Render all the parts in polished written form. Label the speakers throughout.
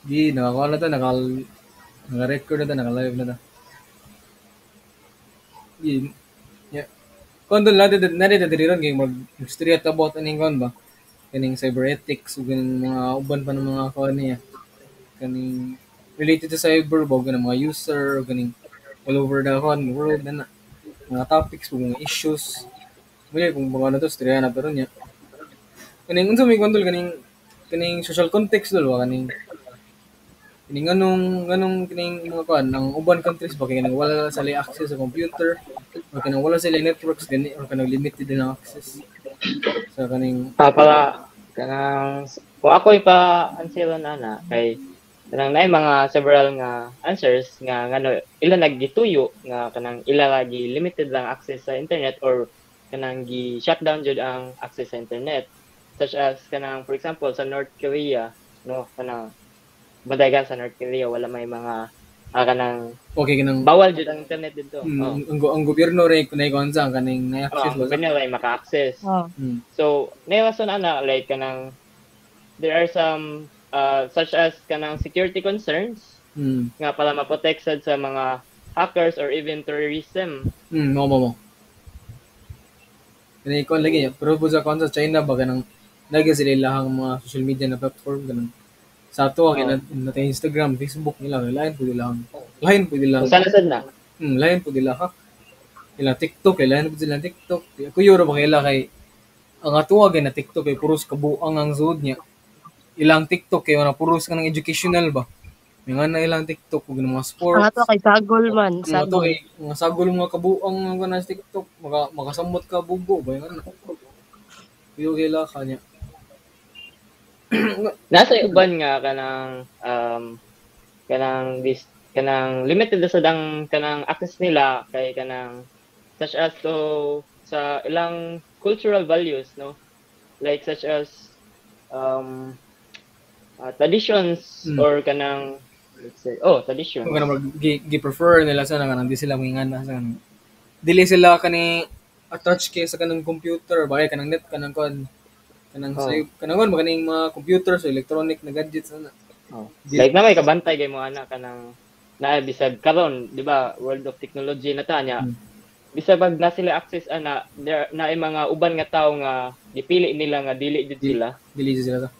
Speaker 1: Di, nakakuha na to, naka-record na to, naka-live na to. Di, yeah. Kung doon natin diriron kay mag-street about aning kon ba? Kaning cyber ethics, ug kaning mga uban pa ng mga kuha niya. Kaning related sa cyber ba, kaning mga user, ug kaning all over the world na mga topics, ug mga issues. Muli kung mga ano to, istorya na pero niya. Kaning unsa may kondol kaning social context dol ba kaning kining anong kining mga kuan ang uban countries ba kay kanang wala sila access sa computer o kanang wala sila networks gani or kanang limited din ang access sa kaning
Speaker 2: Para kanang kung ako ipa-answeron ana kay kanang naay mga several nga answers nga ngano ila naggituyo nga kanang ila lagi limited lang access sa internet or kanang gi shutdown jud ang access sa internet, such as kanang for example sa North Korea, no, kanang badagan sa North Korea wala may mga kanang
Speaker 1: okay kanang
Speaker 2: bawal jud ang internet dito.
Speaker 1: ang gobyerno ray kunay konsa kaning na access
Speaker 2: Ang
Speaker 1: ba sa
Speaker 2: gobyerno ay maka-access.
Speaker 1: mm.
Speaker 2: So, naiwasan ana like kanang there are some such as kanang security concerns nga pala ma-protect sad sa mga hackers or even terrorism.
Speaker 1: Mo kani kon lagi pero po sa konsa China ba kanang lagi sila ilahang mga social media na platform kanang sa ato kay na Instagram, Facebook nila lain po nila
Speaker 2: Sana sad na.
Speaker 1: lain po nila ha ila TikTok lain po sila TikTok kuyo ra ba kay kay ang atuwa kay na TikTok kay puros kabuang ang zood niya ilang TikTok kay wala puros ka ng educational ba may nga na ilang TikTok ug mga
Speaker 3: Ang
Speaker 1: sports
Speaker 3: ato kay sagol man,
Speaker 1: mga to
Speaker 3: sagol.
Speaker 1: kay mga sagol mga kabuang nga na sa TikTok makasamot ka bugo ba nga na kuyo kay la kanya
Speaker 2: Nasa uban nga kanang limited na sad ang kanang access nila kay kanang such as to sa ilang cultural values, no, like such as traditions or kanang let's say traditions.
Speaker 1: kung kanang gi-prefer nila sa kanang di sila mingana sa kanang dili sila kani attach kay sa kanang computer ba kay kanang net kanang kon kanang sa kanang kon kaning mga computers o electronic na gadgets na
Speaker 2: Like na may kabantay kay mo ana kanang na bisag karon, di ba, world of technology na ta nya. Bisag pag na sila access ana there na ay mga uban nga tawo nga gipili nila nga dili jud sila.
Speaker 1: dili sila ta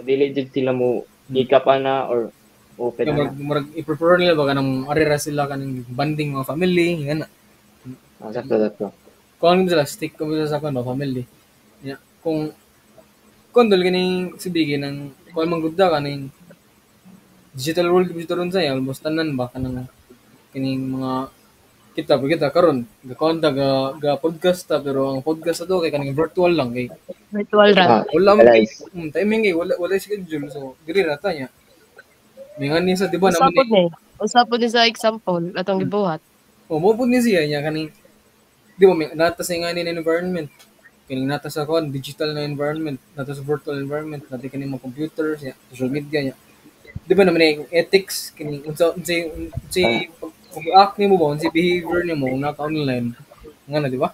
Speaker 2: Dili jud sila mo gikap ana or open na.
Speaker 1: murag i-prefer nila ba kanang arera sila kanang banding mga family nga na
Speaker 2: Sakto.
Speaker 1: kung ano sila stick ko sa kon family yeah. kung dol ganing sibigi ng kung man gudda kaning digital world bito ron sa almost tanan ba kanang kining mga kita karon gakonta ga podcast ta pero ang podcast ato kay kaning virtual lang kay
Speaker 3: Virtual ra.
Speaker 1: wala man timing kay wala schedule so diri ra ta nya may nga ni sa di ba naman
Speaker 3: Usapod ni sa example atong gibuhat.
Speaker 1: mo pud ni siya nya kaning di ba may nata sa nga ni na environment kining nata sa kon digital na environment nata sa virtual environment nata kining mga computers nya social media nya di ba naman yung ethics kining unsa pag-act nimo ba unsa behavior nimo naka online nga na di ba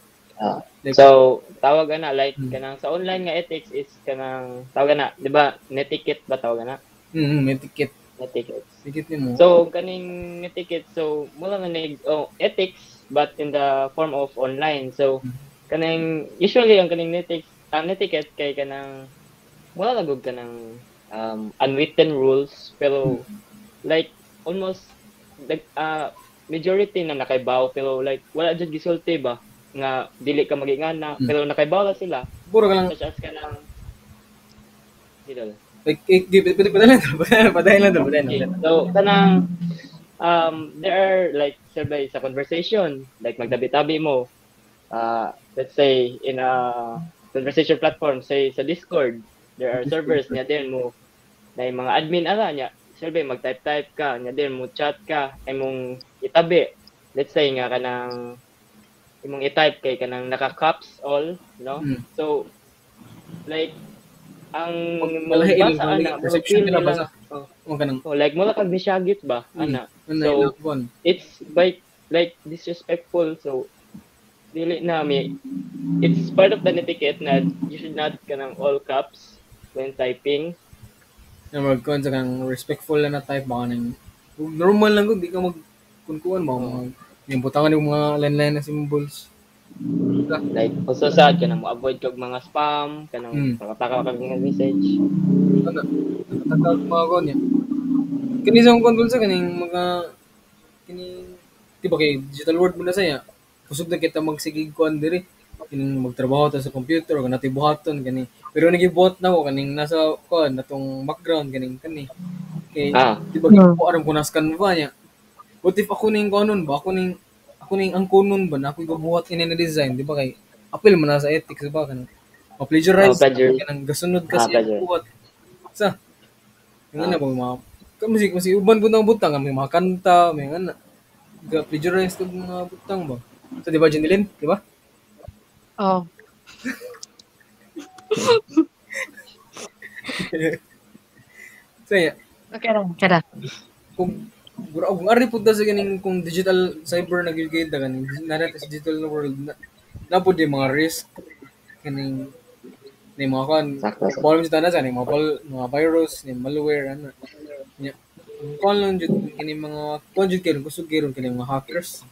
Speaker 2: Like, so tawag ana like kanang sa online nga ethics is kanang tawag ana di ba netiquette ba tawag ana
Speaker 1: etiquette
Speaker 2: etiquette
Speaker 1: nimo
Speaker 2: so kaning etiquette so mula nga ethics but in the form of online so kanang usually ang kaning etiquette kay kanang wala lagog kanang unwritten rules pero like almost like majority na nakaibaw pero like wala jud gisulti ba nga dili ka magingana pero nakaibaw na sila
Speaker 1: puro ka lang
Speaker 2: such as kanang dito
Speaker 1: like padayon lang
Speaker 2: so kanang there are like survey sa conversation like magtabi-tabi mo let's say in a conversation platform say sa Discord there are servers niya din mo na yung mga admin ala niya survey mag-type ka niya din mo chat ka ay mong itabi let's say nga kanang imong i-type kay kanang naka-caps all no so like ang basa ana
Speaker 1: perception nila basa
Speaker 2: like mo kag bisyagit ba ana so it's like disrespectful so dili na mi it's part of the etiquette na you should not kanang all caps when typing
Speaker 1: Na magkuhan sa kang respectful na type baka nang normal lang gud di ka mag kunkuan ba mga yung butangan yung mga line-line na symbols.
Speaker 2: Like also sad ka na mo avoid kag mga spam kanang
Speaker 1: Hmm.
Speaker 2: pakataka kag mga message.
Speaker 1: Ano? Nakatagag mga kuan niya. Kani sa kung sa kaning mga kining di ba kay digital world mo na saya. Kusog na kita magsigig kuan diri. Kining magtrabaho ta sa computer o kanati buhaton kani. Pero nagibot na ko kaning nasa kuan natong background kaning kani. Kay
Speaker 2: Ah,
Speaker 1: di ba ko aram ko nas Canva niya. What if ako ning kuanon ba? Ako ning ang kunon ba na ako gabuhat ini na design, di ba kay apil man na sa ethics ba kanang ma-plagiarize
Speaker 2: plagiarism.
Speaker 1: kanang gasunod kasi ang
Speaker 2: Plagiarism.
Speaker 1: buhat. Sa yung ano ba mga musik kasi uban po ng butang may mga kanta, may ano ga-plagiarize kag mga butang ba. So di ba Janilin, di ba?
Speaker 3: Oh.
Speaker 1: So yeah,
Speaker 3: Okay ra. Okay ra.
Speaker 1: kung ari pud sa ganing kung digital cyber nagigid na ganing nara sa digital na world na pud yung mga risk kaning ni mga kan
Speaker 2: Sakto.
Speaker 1: problem sa tanan sa ni mga virus ni malware ano nya kon lang jud kini mga kon jud karon kusog karon kini mga hackers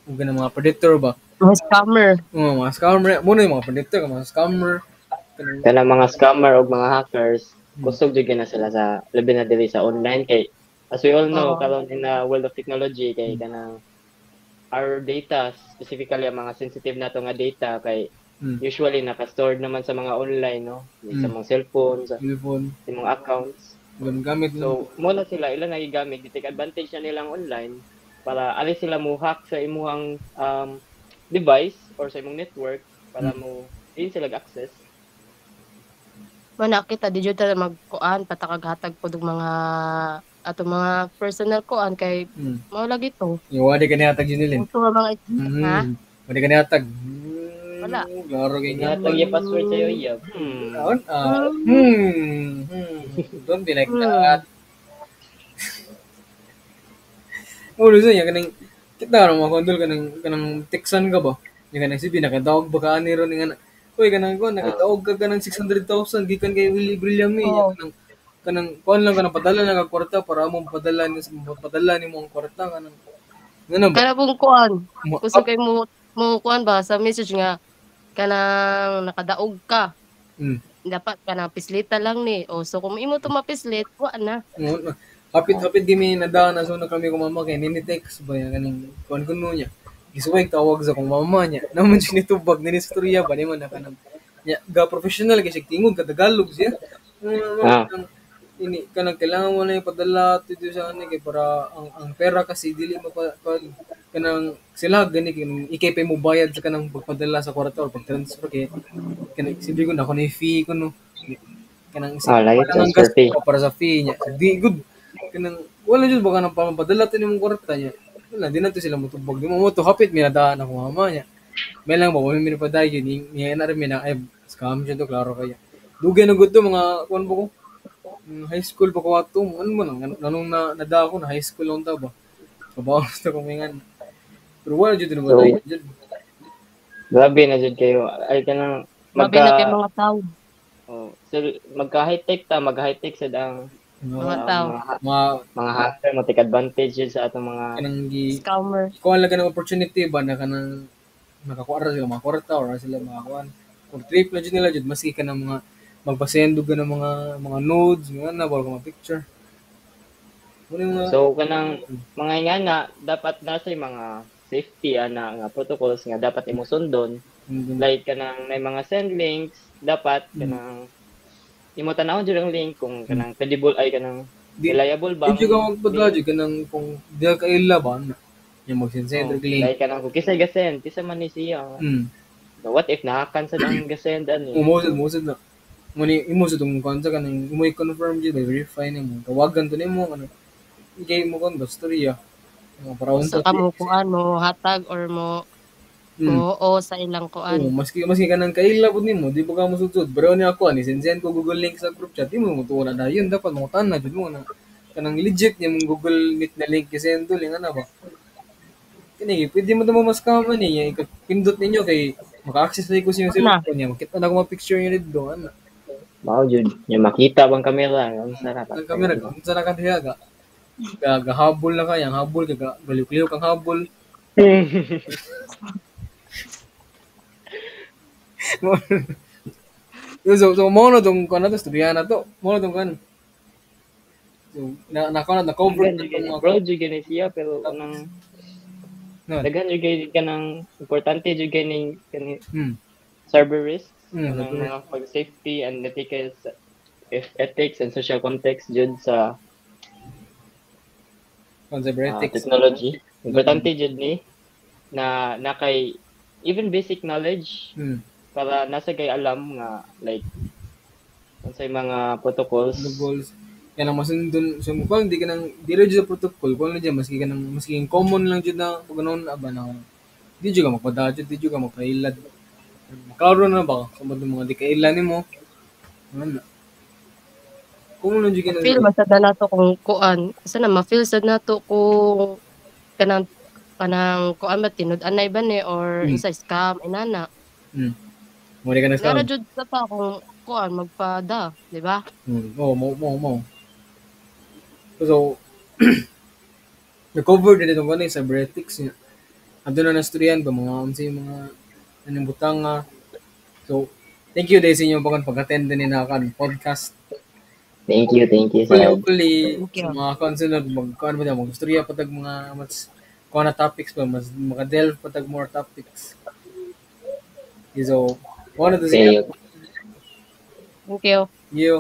Speaker 1: ug ganang mga predator ba
Speaker 3: Mga scammer.
Speaker 1: mga scammer mo na yung mga predator mga scammer kanang
Speaker 2: Kana mga scammer o mga hackers, kusog jud na sila sa labi na diri sa online kay as we all know
Speaker 3: Oo.
Speaker 2: karon in the world of technology kay kanang our data specifically ang mga sensitive nato nga data kay usually naka-stored naman sa mga online no sa mga cellphone sa
Speaker 1: cellphone
Speaker 2: mga accounts.
Speaker 1: ganun gamit
Speaker 2: So mo na sila ilang nagigamit take advantage na nilang online para alis sila mo hack sa imuhang device or sa imong network para mo din sila access.
Speaker 3: Mana kita digital magkuan patakaghatag pod og mga ato mga personal kuan kay mao lagi to.
Speaker 1: yung wadi ka nihatag yun nilin
Speaker 3: Ito mga ha?
Speaker 1: wadi ka nihatag
Speaker 3: Wala.
Speaker 1: klaro kay nga
Speaker 2: Ingat yung password sa iyo, Iyab.
Speaker 1: Naon? Don't be like that. Ulo sa niya, kanang, kita ka mga kondol, kanang teksan ka ba? Yung kanang sibi, nakadawag ba ka ani ron, nga na, uy, kanang ko, nakadawag ka kanang 600,000, gikan kay Willie Brilliam eh.
Speaker 3: Oo.
Speaker 1: Kanang, kuhan lang ka ng padala na kwarta para mo padala ni mo ang kwarta, kanang, ano ba?
Speaker 3: Kana pong kuan.
Speaker 1: Mo-
Speaker 3: Kusog kay mo kuan ba sa message nga kanang nakadaog ka.
Speaker 1: Hmm.
Speaker 3: Dapat kanang pislita lang ni. O so kung imo to mapislit, wa na.
Speaker 1: Hapit-hapit gimi nadaan na so na kami kung mama kay nini-text ba yan kaning kuan kuno niya. Gisuway tawag sa kong mama niya. Naman siya nitubag nini istorya ba ni man na kanang nya ga professional kay siya tingog ka Tagalog siya. Ini kanang kailangan mo na ipadala dito sa ani kay para ang pera kasi dili kanang sila gani kanang ikay pa mo bayad sa kanang pagpadala sa kwarta or pag-transfer kay kanang sabi ko na ko na fee ko no kanang
Speaker 2: Like
Speaker 1: kanang
Speaker 2: transfer fee.
Speaker 1: gasto para sa fee niya. Di good kanang wala jud baka nang pamadala to nimong kwarta niya. Wala di na to sila motubag. Di mo to hapit minadaan ako mama niya. May lang ba mo mi padayon ni na rin na ay scam jud to klaro kaya. Dugay na gud to mga kuan ba ko. High school pa ko ato. Ano mo nang nanong nada ako na high school lang ta ba. Kabaw gusto ko mingan. Pero wala jud na ba jud.
Speaker 2: Grabe na jud kayo. Ay kanang
Speaker 3: Mabi na kay mga tao.
Speaker 2: so magka-high-tech ta, mag-high-tech sad ang
Speaker 3: Mga tao.
Speaker 1: Mga
Speaker 2: hacker mo take advantage yun sa atong mga
Speaker 1: kanang gi
Speaker 3: Scammer.
Speaker 1: kuha lang ka ng opportunity ba na kanang nakakuha sila mga kwarta or sila makakuha. Kung trip na dyan nila dyan, maski ka ng mga magpasendo ka ng mga nodes, mga na, bawal ka mga picture.
Speaker 2: So kanang mga ingana dapat nasa mga safety nga protocols nga dapat imo sundon. Like kanang may mga send links dapat kanang imo tanawon jud ang link kung kanang credible ay kanang reliable ba.
Speaker 1: Hindi ka magpadala dyan, kanang kung di ka kaila ba, yung mag-send link.
Speaker 2: Like kanang kung kisay gasend, kisa man ni siya. So, what if nahakan sa dang gasend ano?
Speaker 1: Umusod na. Muni imusod tong kansa kanang imo i-confirm jud, verify nimo. Tawagan to nimo ano. Igay mo kon storya. Para
Speaker 3: Sa kamo kuan mo hatag or mo o sa ilang kuan.
Speaker 1: Maski kanang kaila pud nimo, di pa ka musud. Pero ni ako ani send ko Google link sa group chat, di mo tuwa na dayon dapat mo tanan jud mo na kanang legit yung Google Meet na link kasi endo ling ana ba. Kini pwede mo mo mas kama niya pindot ninyo kay maka-access na ko sa cellphone niya. Makita na ko mga picture niyo dito ana.
Speaker 2: Mao jud yung makita bang kamera ang sarap.
Speaker 1: Ang kamera ka, unsa na ka diha ga? Gahabol na kaya, habol ka, galiw-liw kang habol. So mo na tong kuan na to, istorya na to. Mo na tong kuan. So na cover na tong mga
Speaker 2: Bro, jud gani siya pero kanang
Speaker 1: no.
Speaker 2: daghan jud gani kanang importante jud gani kani
Speaker 1: Hmm.
Speaker 2: cyber risks,
Speaker 1: Hmm,
Speaker 2: kanang
Speaker 1: cyber
Speaker 2: mga pag safety and ethics and social context jud sa
Speaker 1: Cybernetics.
Speaker 2: technology. Importante jud ni na kay even basic knowledge
Speaker 1: Hmm.
Speaker 2: para nasa kay alam nga like unsay mga protocols.
Speaker 1: The goals. Kaya lang masundon so mo kung di ka nang di ra jud sa protocol, kung lang maski ka nang maski common lang jud na paganoon aba na di jud ka magpadadjud, di jud ka magpailad. Klaro na ba sa mga di kaila nimo? Ano na? Kung ano jud ka
Speaker 3: Feel masad na nato kung kuan. Asa na ma-feel sad nato kung kanang kuan ba tinud-anay ba ni or
Speaker 1: Hmm.
Speaker 3: isa scam inana.
Speaker 1: Mo di ka na
Speaker 3: Nara
Speaker 1: scam.
Speaker 3: jud sa ta kung kuan magpada, di ba?
Speaker 1: Oo, mo. So, na-cover din itong kanay cybernetics niya. Ando na nastoryan ba mga unsay mga anong butang nga. So, thank you dahil sa inyo pag-attend din na kan podcast.
Speaker 2: Thank you sir.
Speaker 1: Hopefully,
Speaker 3: Thank
Speaker 1: sa
Speaker 3: you.
Speaker 1: mga consunod, mag-kuhan ba niya, mag-istorya patag mga mas kuha na topics pa, mas makadelve patag more topics. Okay, so, kuha na to siya.
Speaker 2: Okay.
Speaker 3: Thank you.
Speaker 1: You.